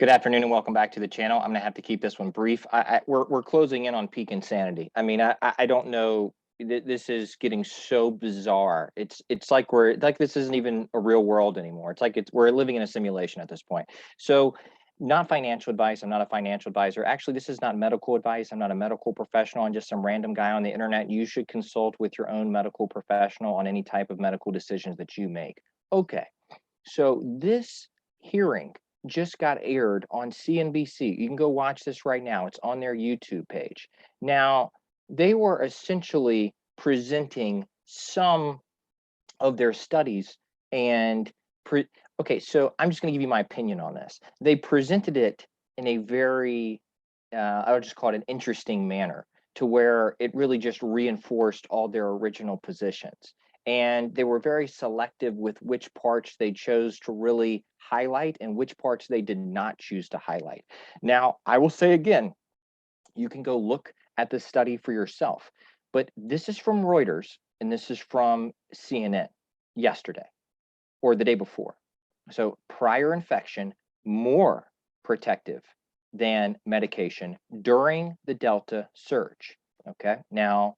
Good afternoon and welcome back to the channel. I'm gonna have to keep this one brief. We're closing in on peak insanity. I mean, I don't know. This is getting so bizarre. It's like this isn't even a real world anymore. It's like we're living in a simulation at this point. So, not financial advice. I'm not a financial advisor. Actually, this is not medical advice. I'm not a medical professional. I'm just some random guy on the internet. You should consult with your own medical professional on any type of medical decisions that you make. Okay. So this hearing just got aired on CNBC. You can go watch this right now. It's on their YouTube page. Now, they were essentially presenting some of their studies and okay, so I'm just going to give you my opinion on this. They presented it in a very I would just call it an interesting manner, to where it really just reinforced all their original positions. And they were very selective with which parts they chose to really highlight and which parts they did not choose to highlight. Now, I will say again, you can go look at the study for yourself, but this is from Reuters and this is from CNN yesterday or the day before. So, prior infection more protective than medication during the Delta surge. Okay. Now,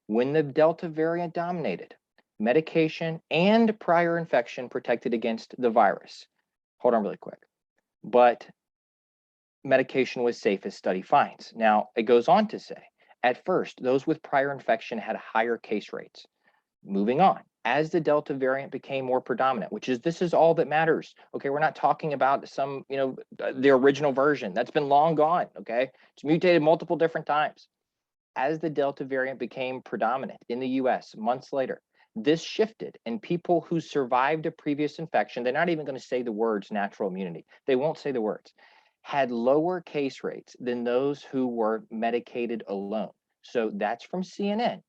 when the Delta variant dominated, medication and prior infection protected against the virus. Hold on really quick. But medication was safe as study finds. Now, it goes on to say, at first, those with prior infection had higher case rates. Moving on, as the Delta variant became more predominant, this is all that matters. Okay, we're not talking about some, the original version that's been long gone. Okay, it's mutated multiple different times. As the Delta variant became predominant in the US months later, this shifted, and people who survived a previous infection, they're not even going to say the words natural immunity. They won't say the words, had lower case rates than those who were medicated alone. So that's from CNN.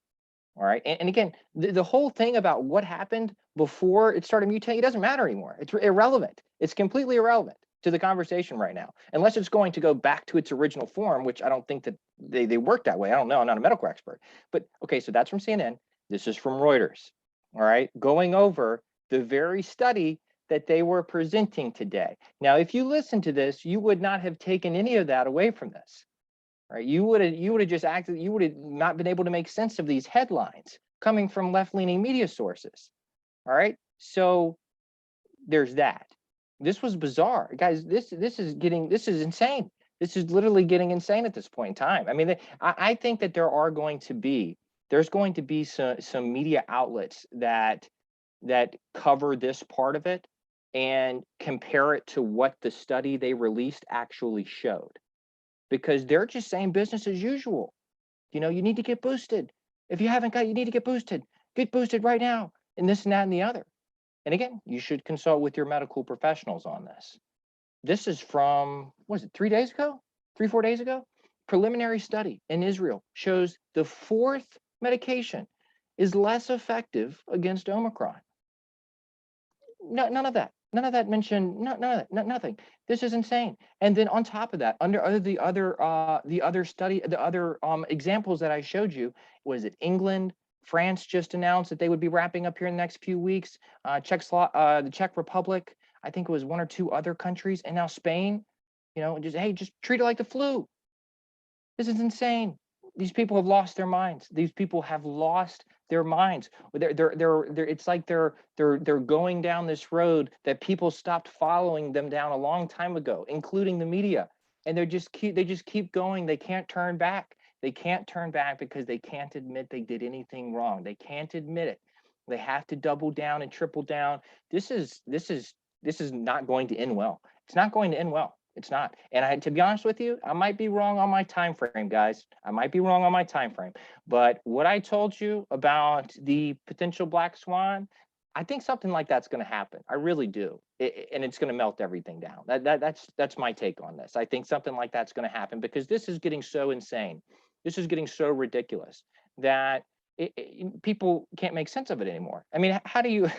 All right. And again, the whole thing about what happened before it started mutating, it doesn't matter anymore. It's irrelevant. It's completely irrelevant to the conversation right now, unless it's going to go back to its original form, which I don't think that they work that way. I don't know. I'm not a medical expert. But okay, so that's from CNN. This is from Reuters. All right. Going over the very study that they were presenting today. Now, if you listen to this, you would not have taken any of that away from this. Right? You would have just acted, you would have not been able to make sense of these headlines coming from left-leaning media sources. All right. So there's that. This was bizarre. Guys, this is insane. This is literally getting insane at this point in time. I mean, I think that there's going to be some media outlets that cover this part of it and compare it to what the study they released actually showed, because they're just saying business as usual. You need to get boosted. If you haven't got, you need to get boosted. Get boosted right now, and this and that and the other. And again, you should consult with your medical professionals on this. This is from, what is it, 3 days ago? 4 days ago? Preliminary study in Israel shows the fourth medication is less effective against Omicron. No, none of that. None of that mentioned. None of that. Nothing. This is insane. And then on top of that, under the other study, the other examples that I showed you, was it England? France just announced that they would be wrapping up here in the next few weeks. The Czech Republic. I think it was one or two other countries, and now Spain. Just treat it like the flu. This is insane. These people have lost their minds. These people have lost their minds. It's like they're going down this road that people stopped following them down a long time ago, including the media. And they just keep going. They can't turn back. They can't turn back because they can't admit they did anything wrong. They can't admit it. They have to double down and triple down. This is not going to end well. It's not going to end well. It's not. And to be honest with you, I might be wrong on my time frame, guys. I might be wrong on my time frame. But what I told you about the potential black swan, I think something like that's going to happen. I really do. And it's going to melt everything down. That's my take on this. I think something like that's going to happen because this is getting so insane. This is getting so ridiculous that people can't make sense of it anymore. I mean, how do you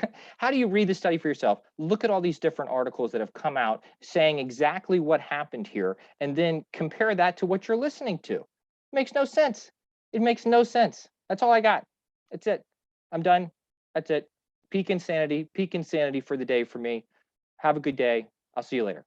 read the study for yourself? Look at all these different articles that have come out saying exactly what happened here, and then compare that to what you're listening to. It makes no sense. It makes no sense. That's all I got. That's it. I'm done. That's it. Peak insanity for the day for me. Have a good day. I'll see you later.